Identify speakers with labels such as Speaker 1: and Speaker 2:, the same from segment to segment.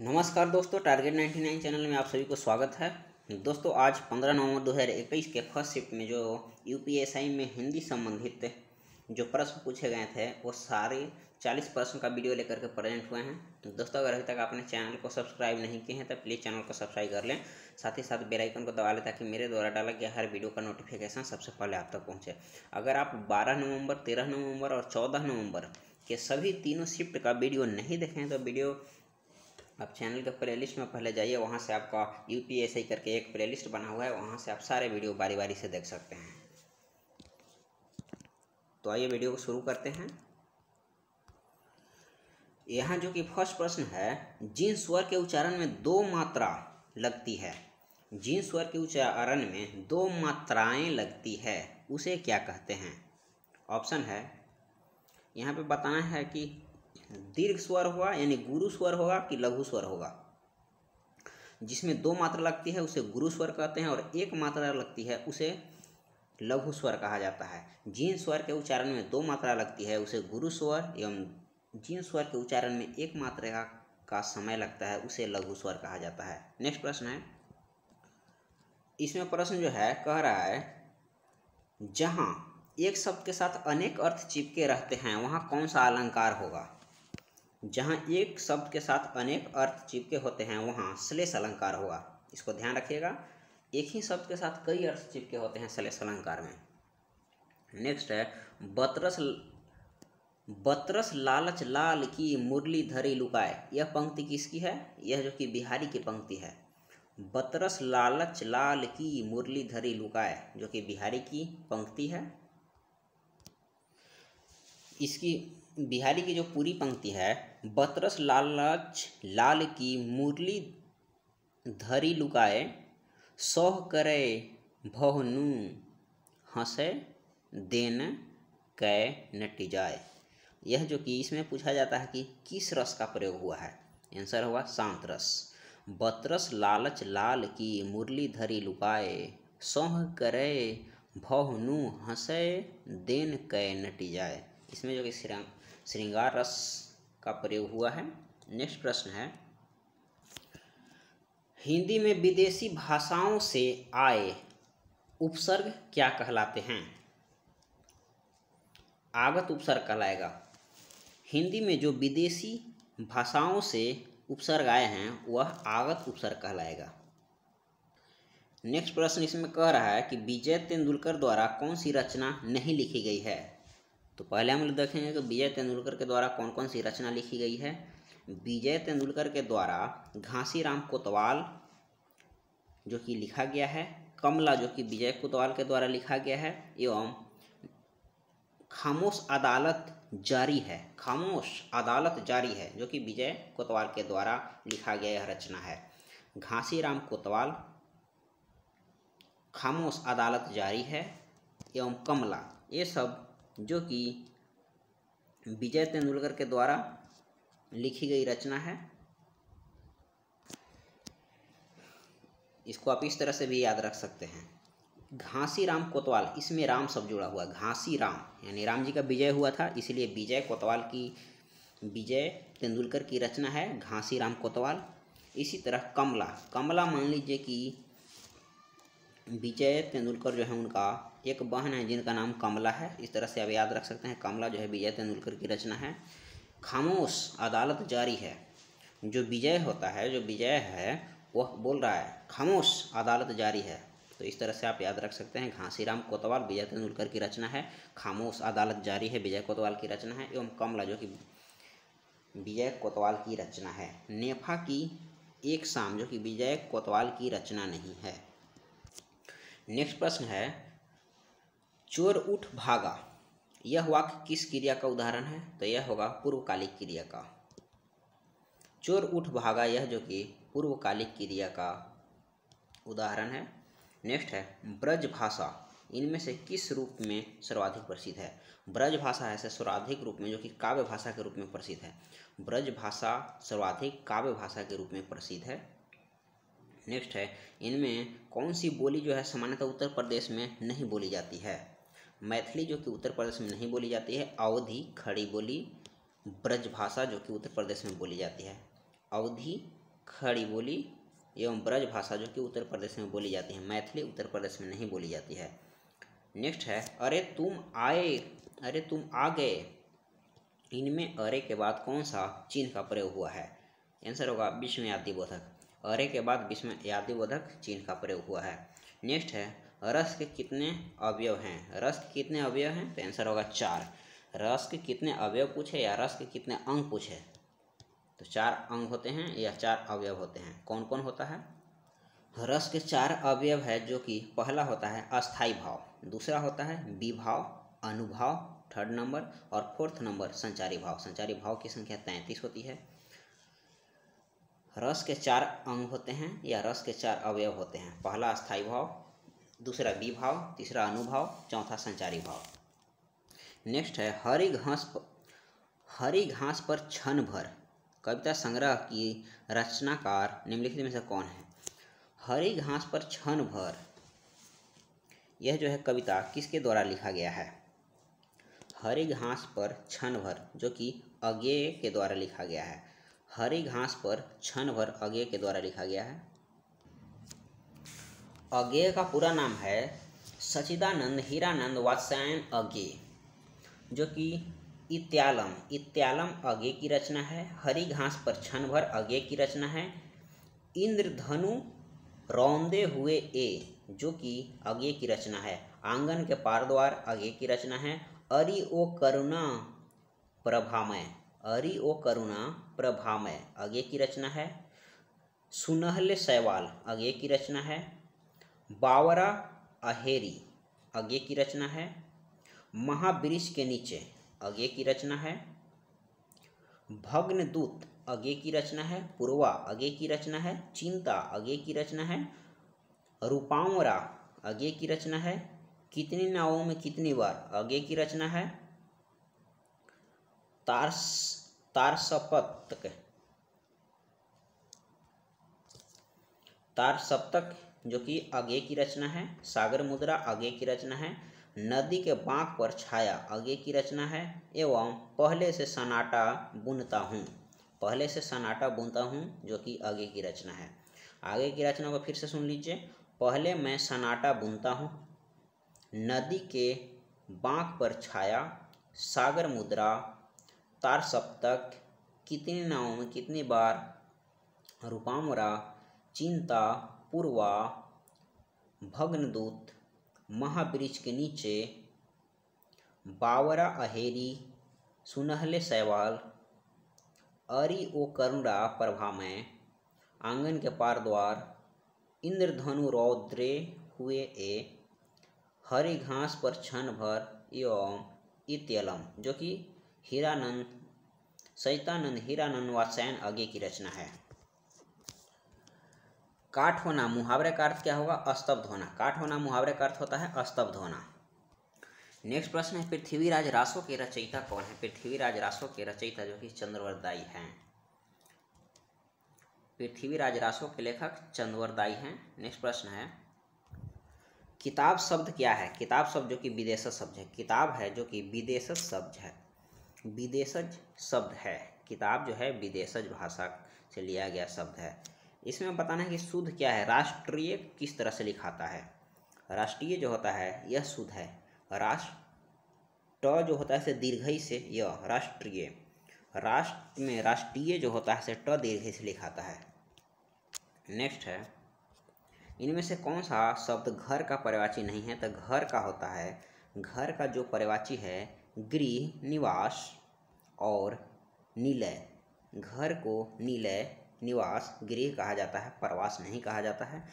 Speaker 1: नमस्कार दोस्तों, target 99 channel में आप सभी को स्वागत है। दोस्तों आज 15 नवंबर 2021 के फर्स्ट शिफ्ट में जो यूपीएसआई में हिंदी संबंधित जो प्रश्न पूछे गए थे वो सारे 40 प्रश्न का वीडियो लेकर के प्रेजेंट हुए हैं। तो दोस्तों अगर अभी तक आपने चैनल को सब्सक्राइब नहीं किए हैं तो प्लीज़ चैनल को सब्सक्राइब कर लें, साथ ही साथ बेल आइकन को दबा लें ताकि मेरे द्वारा डाला गया हर वीडियो का नोटिफिकेशन सबसे पहले आप तक पहुँचे। अगर आप 12 नवंबर, 13 नवंबर और 14 नवंबर के सभी तीनों शिफ्ट का वीडियो नहीं देखें तो वीडियो आप चैनल के प्लेलिस्ट में पहले जाइए, वहाँ से आपका यूपीएसआई करके एक प्लेलिस्ट बना हुआ है, वहाँ से आप सारे वीडियो बारी बारी से देख सकते हैं। तो आइए वीडियो को शुरू करते हैं। यहाँ जो कि फर्स्ट प्रश्न है, जिन स्वर के उच्चारण में दो मात्रा लगती है, जिन स्वर के उच्चारण में दो मात्राएं लगती है उसे क्या कहते हैं? ऑप्शन है यहाँ पे बताना है कि दीर्घ स्वर हुआ यानी गुरु स्वर होगा कि लघु स्वर होगा। जिसमें दो मात्रा लगती है उसे गुरु स्वर कहते हैं और एक मात्रा लगती है उसे लघु स्वर कहा जाता है। जिन स्वर के उच्चारण में दो मात्रा लगती है उसे गुरु स्वर एवं जिन स्वर के उच्चारण में एक मात्रा का समय लगता है उसे लघु स्वर कहा जाता है। नेक्स्ट प्रश्न है, इसमें प्रश्न जो है कह रहा है, जहाँ एक शब्द के साथ अनेक अर्थ चिपके रहते हैं वहाँ कौन सा अलंकार होगा? जहाँ एक शब्द के साथ अनेक अर्थ चिपके होते हैं वहाँ श्लेष अलंकार होगा। इसको ध्यान रखिएगा, एक ही शब्द के साथ कई अर्थ चिपके होते हैं श्लेष अलंकार में। नेक्स्ट है, बतरस लालच लाल की मुरली धरी लुकाए, यह पंक्ति किसकी है? यह जो कि बिहारी की पंक्ति है। बतरस लालच लाल की मुरली धरी लुकाए जो कि बिहारी की पंक्ति है। इसकी बिहारी की जो पूरी पंक्ति है, बतरस लालच लाल की मुरली धरी लुकाए, सोह करे भवनु हंसे देन कै नटी जाए। यह जो कि इसमें पूछा जाता है कि किस रस का प्रयोग हुआ है, आंसर होगा शांत रस। बतरस लालच लाल की मुरली धरी लुकाए, सोह करे भवनु हंसे देन कै नटी जाए। इसमें जो कि श्रृंगार रस का प्रयोग हुआ है। नेक्स्ट प्रश्न है, हिंदी में विदेशी भाषाओं से आए उपसर्ग क्या कहलाते हैं? आगत उपसर्ग कहलाएगा। हिंदी में जो विदेशी भाषाओं से उपसर्ग आए हैं वह आगत उपसर्ग कहलाएगा। नेक्स्ट प्रश्न इसमें कह रहा है कि विजय तेंदुलकर द्वारा कौन सी रचना नहीं लिखी गई है? तो पहले हम लोग देखेंगे कि विजय तेंदुलकर के द्वारा कौन कौन सी रचना लिखी गई है। विजय तेंदुलकर के द्वारा घासीराम कोतवाल जो कि लिखा गया है, कमला जो कि विजय कोतवाल के द्वारा लिखा गया है, एवं खामोश अदालत जारी है, खामोश अदालत जारी है जो कि विजय कोतवाल के द्वारा लिखा गया यह रचना है। घासीराम कोतवाल, खामोश अदालत जारी है एवं कमला, ये सब जो कि विजय तेंदुलकर के द्वारा लिखी गई रचना है। इसको आप इस तरह से भी याद रख सकते हैं। घासीराम कोतवाल, इसमें राम शब्द जुड़ा हुआ, घासी राम यानी राम जी का विजय हुआ था, इसलिए विजय कोतवाल की, विजय तेंदुलकर की रचना है घासीराम कोतवाल। इसी तरह कमला, कमला मान लीजिए कि विजय तेंदुलकर जो है उनका एक बहन है जिनका नाम कमला है, इस तरह से आप याद रख सकते हैं। कमला जो है विजय तेंदुलकर की रचना है। खामोश अदालत जारी है, जो विजय होता है, जो विजय है वह बोल रहा है खामोश अदालत जारी है, तो इस तरह से आप याद रख सकते हैं। घासीराम कोतवाल विजय तेंदुलकर की रचना है, खामोश अदालत जारी है विजय कोतवाल की रचना है, एवं कमला जो कि विजय कोतवाल की रचना है। नेफा की एक शाम जो कि विजय कोतवाल की रचना नहीं है। नेक्स्ट प्रश्न है, चोर उठ भागा, यह वाक्य किस क्रिया का उदाहरण है? तो यह होगा पूर्वकालिक क्रिया का। चोर उठ भागा यह जो कि पूर्वकालिक क्रिया का उदाहरण है। नेक्स्ट है, ब्रज भाषा इनमें से किस रूप में सर्वाधिक प्रसिद्ध है? ब्रज भाषा ऐसे सर्वाधिक रूप में जो कि काव्य भाषा के रूप में प्रसिद्ध है। ब्रज भाषा सर्वाधिक काव्य भाषा के रूप में प्रसिद्ध है। नेक्स्ट है, इनमें कौन सी बोली जो है सामान्यतः उत्तर प्रदेश में नहीं बोली जाती है? मैथिली जो कि उत्तर प्रदेश में नहीं बोली जाती है, अवधी खड़ी बोली ब्रज भाषा जो कि उत्तर प्रदेश में बोली जाती है। अवधी खड़ी बोली एवं ब्रज भाषा जो कि उत्तर प्रदेश में बोली जाती है। मैथिली उत्तर प्रदेश में नहीं बोली जाती है। नेक्स्ट है अरे तुम आए, अरे तुम आ गए। इनमें अरे के बाद कौन सा चिन्ह का प्रयोग हुआ है? आंसर होगा विस्मयादिबोधक। अरे के बाद विस्मयादिबोधक चिन्ह का प्रयोग हुआ है। नेक्स्ट है रस के कितने अवयव हैं? रस के कितने अवयव हैं? तो आंसर होगा 4। रस के कितने अवयव पूछे या रस के कितने अंग पूछे तो 4 अंग होते हैं या 4 अवयव होते हैं। कौन कौन होता है? रस के 4 अवयव है, जो कि पहला होता है अस्थाई भाव, दूसरा होता है विभाव, अनुभाव, थर्ड नंबर, और फोर्थ नंबर संचारी भाव। संचारी भाव की संख्या 33 होती है। रस के 4 अंग होते हैं या रस के 4 अवयव होते हैं। पहला अस्थाई भाव, दूसरा विभाव, तीसरा अनुभाव, चौथा संचारी भाव। नेक्स्ट है हरी घास पर क्षण भर कविता संग्रह की रचनाकार निम्नलिखित में से कौन है? हरी घास पर क्षण भर, यह जो है कविता किसके द्वारा लिखा गया है? हरी घास पर क्षण भर जो कि अज्ञेय के द्वारा लिखा गया है। हरी घास पर क्षण भर अज्ञेय के द्वारा लिखा गया है। अज्ञेय का पूरा नाम है सच्चिदानंद हीरानंद वात्स्यायन अज्ञेय, जो कि इत्यालम अज्ञेय की रचना है। हरी घास पर क्षण भर अज्ञेय की रचना है। इंद्रधनु रौंदे हुए ए, जो कि अज्ञेय की रचना है। आंगन के पार द्वार अज्ञेय की रचना है। अरि ओ करुणा प्रभामय, अरि ओ करुणा प्रभामय अज्ञेय की रचना है। सुनहले शैवाल अज्ञेय की रचना है। बावरा अहेरी अज्ञेय की रचना है। महावृक्ष के नीचे अज्ञेय की रचना है। भग्नदूत अज्ञेय की रचना है। पूर्वा अज्ञेय की रचना है। चिंता अज्ञेय की रचना है। रूपावरा अज्ञेय की रचना है। कितनी नावों में कितनी बार अज्ञेय की रचना है। तार सप्तक जो कि अज्ञेय की रचना है। सागर मुद्रा अज्ञेय की रचना है। नदी के बांक पर छाया अज्ञेय की रचना है। एवं पहले से सन्नाटा बुनता हूँ, पहले से सन्नाटा बुनता हूँ जो कि अज्ञेय की रचना है। आगे की रचना को फिर से सुन लीजिए। पहले मैं सन्नाटा बुनता हूँ, नदी के बांक पर छाया, सागर मुद्रा, तार सप्तक, कितनी नावों में कितनी बार, रूपामरा, चिंता, पूर्वा, भग्नदूत, महावृक्ष के नीचे, बावरा अहेरी, सुनहले शैवाल, अरि ओ करुणा प्रभामय, आंगन के पार द्वार, इंद्रधनु रौद्रे हुए ए, हरी घास पर क्षण भर एवं इत्यलम जो कि सच्चिदानंद हीरानंद वात्स्यायन अज्ञेय की रचना है। काठ होना मुहावरे का अर्थ क्या होगा? अस्तब्ध होना। काठ होना मुहावरे का अर्थ होता है अस्तब्ध होना। नेक्स्ट प्रश्न है पृथ्वीराज रासो के रचयिता कौन है? पृथ्वीराज रासो के रचयिता जो कि चंद्रवरदाई हैं। पृथ्वीराज रासो के लेखक चंद्रवरदाई हैं। नेक्स्ट प्रश्न है किताब शब्द क्या है? किताब शब्द जो कि विदेशज शब्द है। किताब है जो कि विदेशज शब्द है, विदेशज शब्द है। किताब जो है विदेशज भाषा से लिया गया शब्द है। इसमें बताना है कि शुद्ध क्या है, राष्ट्रीय किस तरह से लिखाता है। राष्ट्रीय जो होता है यह शुद्ध है। राष्ट्र जो होता है से दीर्घई से यह राष्ट्रीय, राष्ट्र में राष्ट्रीय जो होता है से ट दीर्घई से लिखाता है। नेक्स्ट है इनमें से कौन सा शब्द घर का पर्यायवाची नहीं है? तो घर का होता है, घर का जो पर्यायवाची है गृह, निवास और निलय। घर को निलय, निवास, गृह कहा जाता है, प्रवास नहीं कहा जाता है।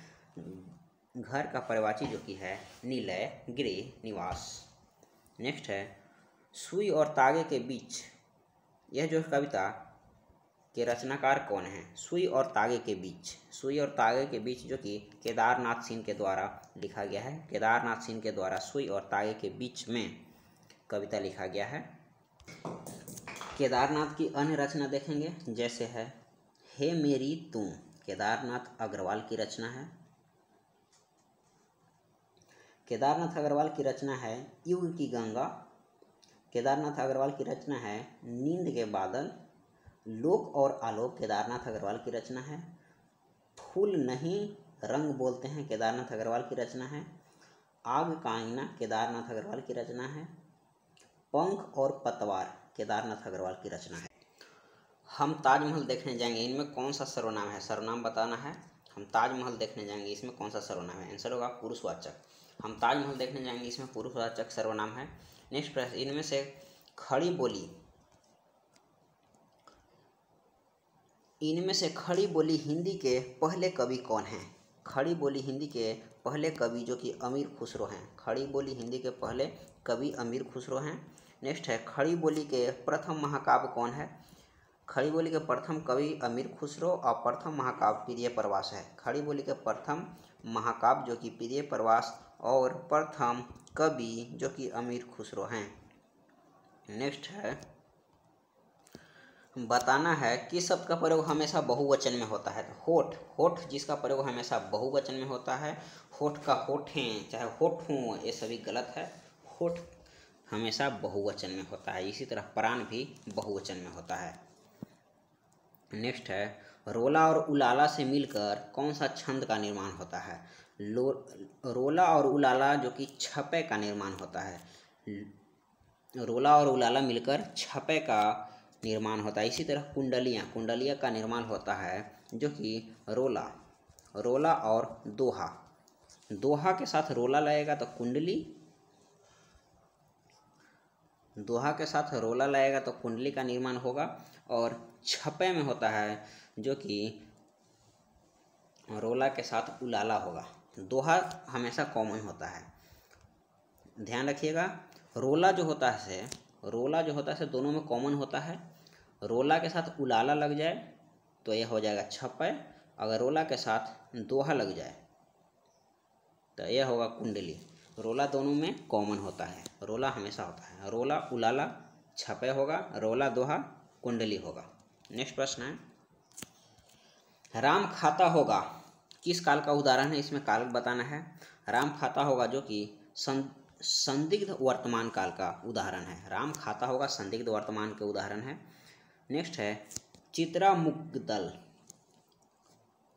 Speaker 1: घर का पर्यायवाची जो कि है निलय, गृह, निवास। नेक्स्ट है सुई और तागे के बीच, यह जो कविता के रचनाकार कौन है? सुई और तागे के बीच, सुई और तागे के बीच जो कि केदारनाथ सिंह के द्वारा लिखा गया है। केदारनाथ सिंह के द्वारा सुई और तागे के बीच में कविता लिखा गया है। केदारनाथ की अन्य रचना देखेंगे जैसे है हे मेरी तू, केदारनाथ अग्रवाल की रचना है। केदारनाथ अग्रवाल की रचना है युग की गंगा। केदारनाथ अग्रवाल की रचना है नींद के बादल। लोक और आलोक केदारनाथ अग्रवाल की रचना है। फूल नहीं रंग बोलते हैं केदारनाथ अग्रवाल की रचना है। आग का आईना केदारनाथ अग्रवाल की रचना है। पंख और पतवार केदारनाथ अग्रवाल की रचना है। हम ताजमहल देखने जाएंगे, इनमें कौन सा सर्वनाम है, सर्वनाम बताना है। हम ताजमहल देखने जाएंगे, इसमें कौन सा सर्वनाम है, आंसर होगा पुरुषवाचक। हम ताजमहल देखने जाएंगे, इसमें पुरुषवाचक सर्वनाम है। नेक्स्ट प्रश्न, इनमें से खड़ी बोली हिंदी के पहले कवि कौन हैं? खड़ी बोली हिंदी के पहले कवि जो कि अमीर खुसरो हैं। खड़ी बोली हिंदी के पहले कवि अमीर खुसरो हैं। नेक्स्ट है, खड़ी बोली के प्रथम महाकाव्य कौन है? खड़ी बोली के प्रथम कवि अमीर खुसरो और प्रथम महाकाव्य प्रिय प्रवास है। खड़ी बोली के प्रथम महाकाव्य जो कि प्रिय प्रवास और प्रथम कवि जो कि अमीर खुसरो हैं। नेक्स्ट है, बताना है किस शब्द का प्रयोग हमेशा बहुवचन में होता है। तो होठ, होठ जिसका प्रयोग हमेशा बहुवचन में होता है। होठ का होठें चाहे होठ हों ये सभी गलत है। होठ हमेशा बहुवचन में होता है। इसी तरह प्राण भी बहुवचन में होता है। नेक्स्ट है, रोला और उलाला से मिलकर कौन सा छंद का निर्माण होता है? रोला और उलाला जो कि छपे का निर्माण होता है। रोला और उलाला मिलकर छपे का निर्माण होता है। इसी तरह कुंडलियाँ का निर्माण होता है जो कि रोला और दोहा के साथ रोला लगेगा तो कुंडली, दोहा के साथ रोला लगेगा तो कुंडली का निर्माण होगा। और छपे में होता है जो कि रोला के साथ उलाला होगा। दोहा हमेशा कॉमन होता है, ध्यान रखिएगा। रोला जो होता है दोनों में कॉमन होता है। रोला के साथ उलाला लग जाए तो यह हो जाएगा छपे। अगर रोला के साथ दोहा लग जाए तो यह होगा कुंडली। रोला दोनों में कॉमन होता है, रोला हमेशा होता है। रोला उलाला छपे होगा, रोला दोहा कुंडली होगा। नेक्स्ट प्रश्न है, राम खाता होगा किस काल का उदाहरण है? इसमें काल बताना है। राम खाता होगा जो कि संदिग्ध वर्तमान काल का उदाहरण है। राम खाता होगा संदिग्ध वर्तमान के उदाहरण है। नेक्स्ट है, चित्रामुग्दल,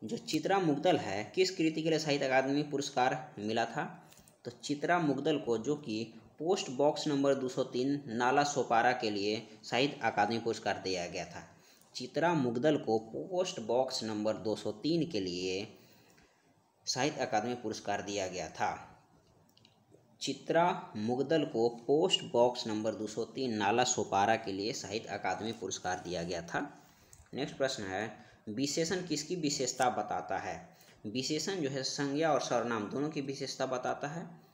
Speaker 1: जो चित्रामुग्दल है किस कृति के लिए साहित्य अकादमी पुरस्कार मिला था? तो चित्रामुग्दल को जो कि post box number 203 Nala Sopara के लिए साहित्य अकादमी पुरस्कार दिया गया था। चित्रामुग्दल को पोस्ट बॉक्स नंबर 203 के लिए साहित्य अकादमी पुरस्कार दिया गया था। चित्रामुग्दल को post box number 203 Nala Sopara के लिए साहित्य अकादमी पुरस्कार दिया गया था। नेक्स्ट प्रश्न है, विशेषण किसकी विशेषता बताता है? विशेषण जो है संज्ञा और सर्वनाम दोनों की विशेषता बताता है।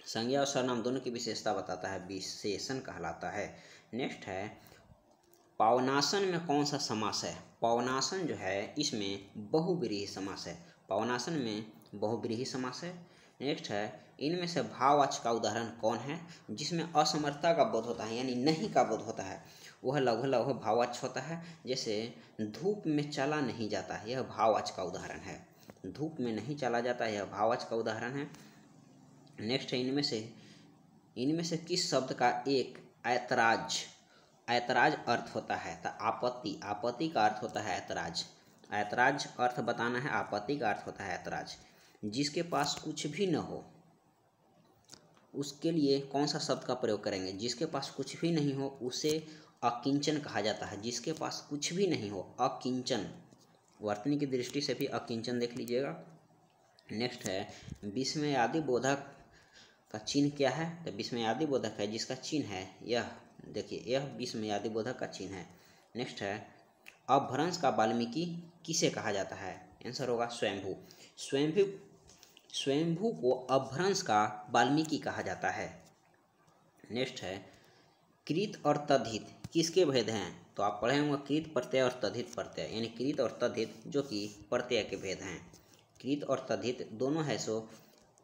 Speaker 1: संज्ञा और सर्वनाम दोनों की विशेषता बताता है, विशेषण कहलाता है। नेक्स्ट है, पावनासन में कौन सा समास है? पावनासन जो है इसमें बहुव्रीहि समास है। पावनासन में बहुव्रीहि समास है। नेक्स्ट है, इनमें से भाववाचक का उदाहरण कौन है जिसमें असमर्थता का बोध होता है यानी नहीं का बोध होता है? वह लघु भाववाचक होता है। जैसे धूप में चला नहीं जाता है, यह भाववाचक का उदाहरण है। धूप में नहीं चला जाता, यह भाववाचक का उदाहरण है। नेक्स्ट है, इनमें से किस शब्द का एक ऐतराज अर्थ होता है? तो आपत्ति का अर्थ होता है ऐतराज। ऐतराज अर्थ बताना है, आपत्ति का अर्थ होता है ऐतराज। जिसके पास कुछ भी न हो उसके लिए कौन सा शब्द का प्रयोग करेंगे? जिसके पास कुछ भी नहीं हो उसे अकिंचन कहा जाता है। जिसके पास कुछ भी नहीं हो, अकिंचन। वर्तनी की दृष्टि से भी अकिंचन देख लीजिएगा। नेक्स्ट है, विस्मयादि बोधक का चिन्ह क्या है? तो विस्मयादि बोधक है जिसका चिन्ह है यह, देखिए यह विस्मयादि बोधक का चिन्ह है। नेक्स्ट है, अपभ्रंश का वाल्मीकि किसे कहा जाता है? आंसर होगा स्वयंभू को अपभ्रंश का वाल्मीकि कहा जाता है। नेक्स्ट है, कृत और तद्धित किसके भेद हैं? तो आप पढ़े होंगे कृत प्रत्यय और तद्धित प्रत्यय, यानी कृत और तद्धित जो कि प्रत्यय के भेद हैं। कृत और तद्धित दोनों है सो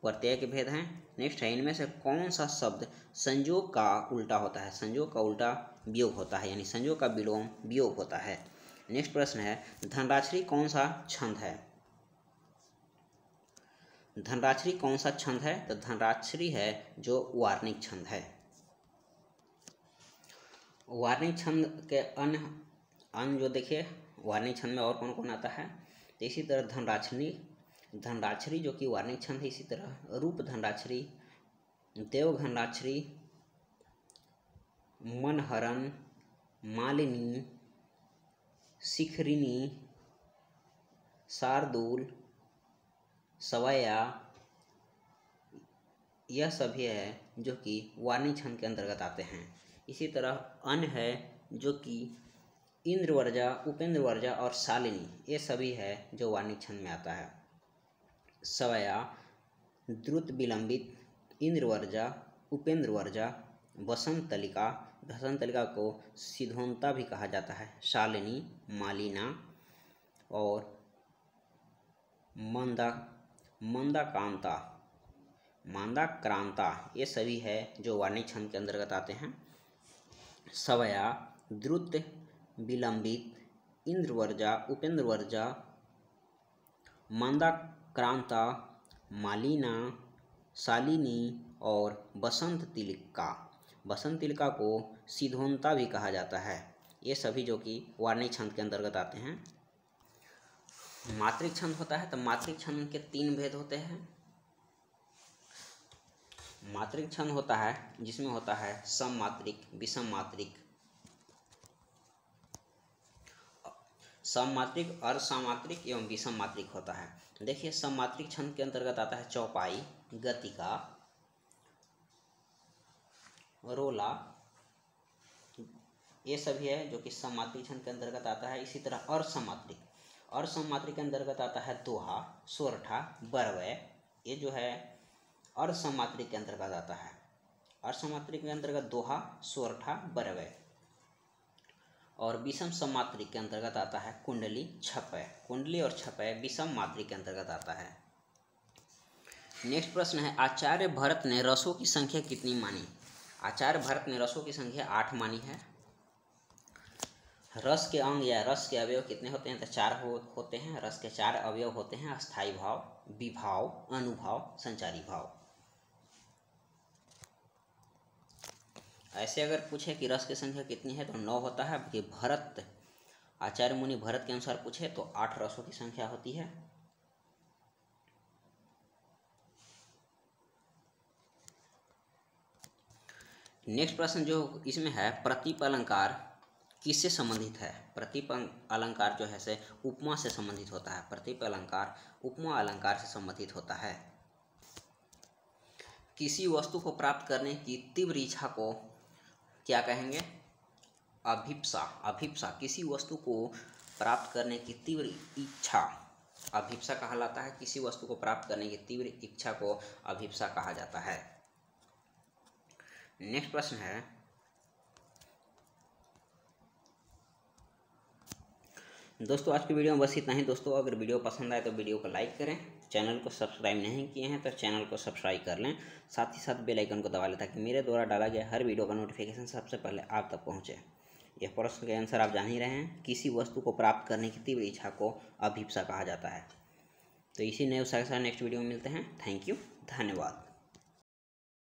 Speaker 1: प्रत्यय के भेद हैं। नेक्स्ट है, इनमें से कौन सा शब्द संयोग का उल्टा होता है? संयोग का उल्टा वियोग होता है, यानी संयोग का विलोम वियोग होता है। नेक्स्ट प्रश्न है, धनराशि कौन सा छंद है? धनराशि कौन सा छंद है? तो धनराशि है जो वार्णिक छंद है। वार्णिक छंद के अन्य अन जो देखिए वार्निक छंद में और कौन कौन आता है, तो इसी तरह धनराक्षरी जो कि वार्निक छंद है। इसी तरह रूप धनराक्षरी, देव धनराक्षरी, मनहरण, मालिनी, शिखरिणी, शार्दूल, सवैया, यह सभी है जो कि वार्निक छंद के अंतर्गत आते हैं। इसी तरह अन है जो कि इंद्रवर्जा, उपेंद्रवर्जा और शालिनी, ये सभी है जो वार्निक छंद में आता है। सवैया, द्रुत विलंबित, इंद्रवर्जा, उपेंद्रवर्जा, वसंत तलिका को सिद्धोंता भी कहा जाता है, शालिनी, मालिना और मंदाक्रांता, ये सभी है जो वार्निक छंद के अंतर्गत आते हैं। सवैया, द्रुत विलंबित, इंद्रवर्जा, उपेंद्रवर्जा, मंदाक्रांता, मालिना, शालिनी और बसंत तिलिका को सिद्धोंता भी कहा जाता है। ये सभी जो कि वार्निक छंद के अंतर्गत आते हैं। मात्रिक छंद होता है, तो मात्रिक छंद के 3 भेद होते हैं। मात्रिक छंद होता है जिसमें होता है सम मात्रिक, विषम मात्रिक, सममात्रिक, अर्धसमात्रिक एवं विषम मात्रिक होता है। देखिए सममात्रिक छंद के अंतर्गत आता है चौपाई, गतिका, रोला, ये सभी है जो कि सममात्रिक छंद के अंतर्गत आता है। इसी तरह अर्धसमात्रिक के अंतर्गत आता है दोहा, सोरठा, बरवै, ये जो है अर्धसमात्रिक के अंतर्गत आता है। अर्धसमात्रिक के अंतर्गत दोहा, सोरठा, बरवै। और विषम सममात्रिक के अंतर्गत आता है कुंडली, छपै। कुंडली और छपै विषम मात्रिक के अंतर्गत आता है। नेक्स्ट प्रश्न है, आचार्य भरत ने रसों की संख्या कितनी मानी? आचार्य भरत ने रसों की संख्या 8 मानी है। रस के अंग या रस के अवयव कितने होते हैं? तो 4 होते हैं। रस के 4 अवयव होते हैं, अस्थायी भाव, विभाव, अनुभाव, संचारी भाव। ऐसे अगर पूछे कि रस की संख्या कितनी है तो 9 होता है। कि भरत, आचार्य मुनि भरत के अनुसार पूछे तो 8 रसों की संख्या होती है। नेक्स्ट प्रश्न जो इसमें है, प्रतीप अलंकार किससे संबंधित है? प्रतीप अलंकार जो है से उपमा से संबंधित होता है। प्रतीप अलंकार उपमा अलंकार से संबंधित होता है। किसी वस्तु को प्राप्त करने की तीव्र इच्छा को क्या कहेंगे? अभिप्सा। किसी वस्तु को प्राप्त करने की तीव्र इच्छा अभिप्सा कहलाता है। किसी वस्तु को प्राप्त करने की तीव्र इच्छा को अभिप्सा कहा जाता है। नेक्स्ट प्रश्न है, दोस्तों आज की वीडियो में बस इतना ही। दोस्तों अगर वीडियो पसंद आए तो वीडियो को लाइक करें, चैनल को सब्सक्राइब नहीं किए हैं तो चैनल को सब्सक्राइब कर लें, साथ ही साथ बेल आइकन को दबा लें ताकि मेरे द्वारा डाला गया हर वीडियो का नोटिफिकेशन सबसे पहले आप तक पहुंचे। यह प्रश्न के आंसर आप जान ही रहे हैं, किसी वस्तु को प्राप्त करने की तीव्र इच्छा को अभिप्सा कहा जाता है। तो इसी नए उत्साह के साथ नेक्स्ट वीडियो में मिलते हैं। थैंक यू, धन्यवाद।